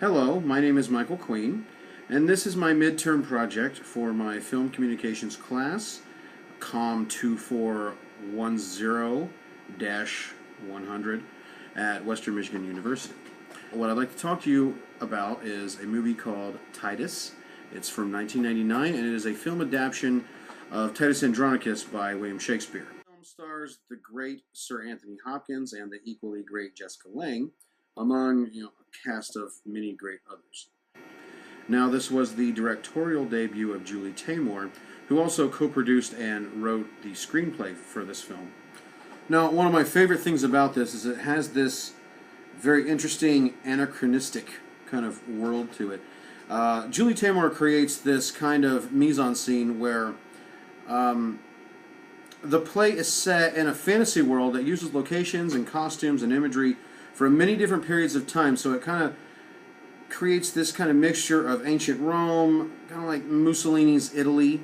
Hello, my name is Michael Queen, and this is my midterm project for my film communications class, COM 2410-100 at Western Michigan University. What I'd like to talk to you about is a movie called Titus. It's from 1999, and it is a film adaptation of Titus Andronicus by William Shakespeare. The film stars the great Sir Anthony Hopkins and the equally great Jessica Lange, among a cast of many great others. Now, this was the directorial debut of Julie Taymor, who also co-produced and wrote the screenplay for this film. Now, one of my favorite things about this is it has this very interesting anachronistic kind of world to it. Julie Taymor creates this kind of mise-en-scene where the play is set in a fantasy world that uses locations and costumes and imagery from many different periods of time, so it kind of creates this kind of mixture of ancient Rome, kind of like Mussolini's Italy,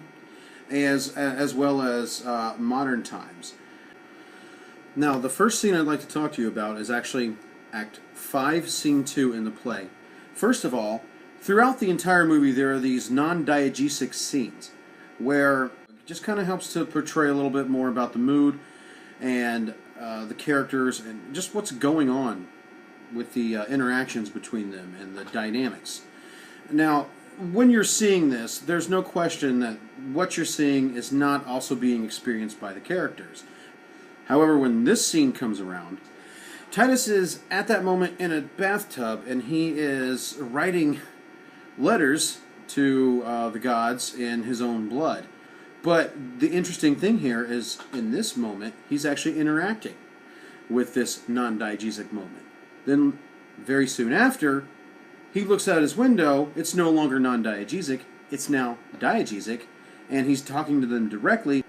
as well as modern times. Now, the first scene I'd like to talk to you about is actually Act 5, Scene 2 in the play. First of all, throughout the entire movie there are these non-diegesic scenes where it just kind of helps to portray a little bit more about the mood and the characters and just what's going on with the interactions between them and the dynamics. Now, when you're seeing this, there's no question that what you're seeing is not also being experienced by the characters. However, when this scene comes around, Titus is at that moment in a bathtub and he is writing letters to the gods in his own blood. But the interesting thing here is, in this moment, he's actually interacting with this non-diegesic moment. Then, very soon after, he looks out his window. It's no longer non-diegesic. It's now diegesic, and he's talking to them directly.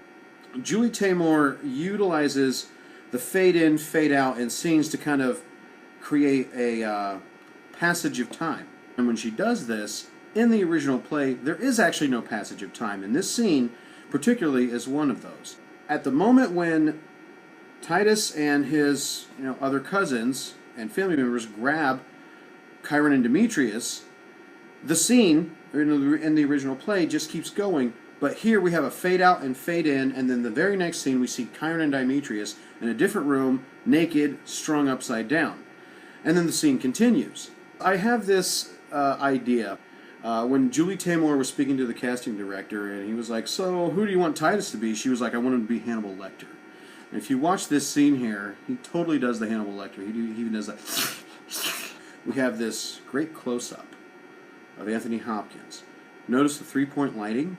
Julie Taymor utilizes the fade-in, fade-out in scenes to kind of create a passage of time. And when she does this, in the original play, there is actually no passage of time. And this scene particularly is one of those. At the moment when Titus and his other cousins and family members grab Chiron and Demetrius, the scene in the original play just keeps going, but here we have a fade out and fade in, and then the very next scene we see Chiron and Demetrius in a different room, naked, strung upside down. And then the scene continues. I have this idea. When Julie Taymor was speaking to the casting director, and he was like, "So, who do you want Titus to be?" She was like, "I want him to be Hannibal Lecter." And if you watch this scene here, he totally does the Hannibal Lecter. He even does that. We have this great close-up of Anthony Hopkins. Notice the three-point lighting.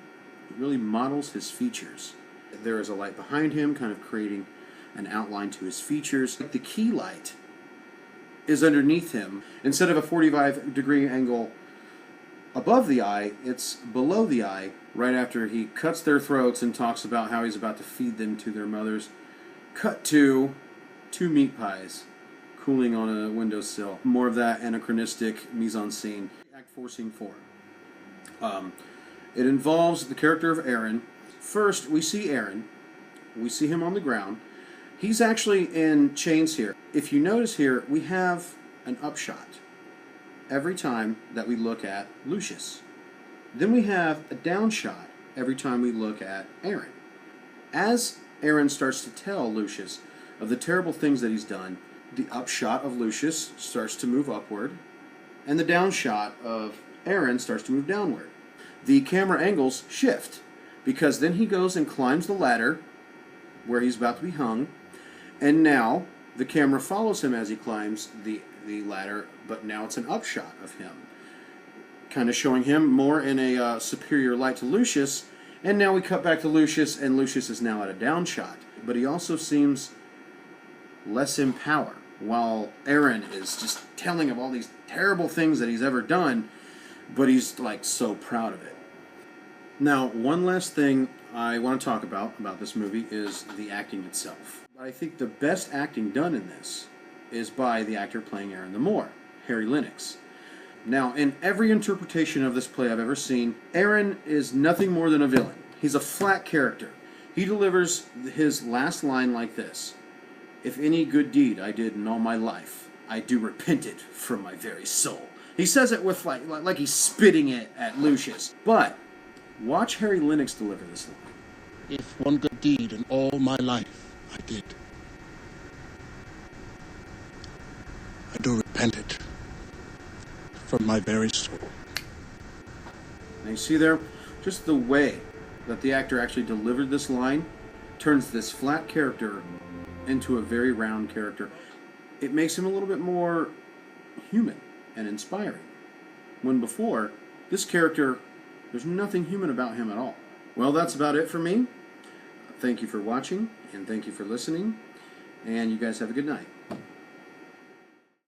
It really models his features. There is a light behind him, kind of creating an outline to his features. The key light is underneath him. Instead of a 45-degree angle above the eye, it's below the eye, right after he cuts their throats and talks about how he's about to feed them to their mothers. Cut to 2 meat pies cooling on a windowsill. More of that anachronistic mise-en-scene. Act 4, Scene 4. It involves the character of Aaron. First, we see Aaron. We see him on the ground. He's actually in chains here. If you notice here, we have an upshot every time that we look at Lucius. Then we have a downshot every time we look at Aaron. As Aaron starts to tell Lucius of the terrible things that he's done, the upshot of Lucius starts to move upward, and the downshot of Aaron starts to move downward. The camera angles shift, because then he goes and climbs the ladder where he's about to be hung, and now the camera follows him as he climbs the ladder, but now it's an upshot of him, kind of showing him more in a superior light to Lucius. And now we cut back to Lucius, and Lucius is now at a downshot, but he also seems less in power, while Aaron is just telling of all these terrible things that he's ever done, but he's like so proud of it. Now, one last thing I want to talk about this movie is the acting itself. I think the best acting done in this is by the actor playing Aaron the Moor, Harry Lennox. Now, in every interpretation of this play I've ever seen, Aaron is nothing more than a villain. He's a flat character. He delivers his last line like this: "If any good deed I did in all my life, I do repent it from my very soul." He says it with like he's spitting it at Lucius. But watch Harry Lennox deliver this line. If one good deed in all my life I did, I do repent it from my very soul. Now you see there, just the way that the actor actually delivered this line turns this flat character into a very round character. It makes him a little bit more human and inspiring. When before, this character, there's nothing human about him at all. Well, that's about it for me. Thank you for watching, and thank you for listening, and you guys have a good night.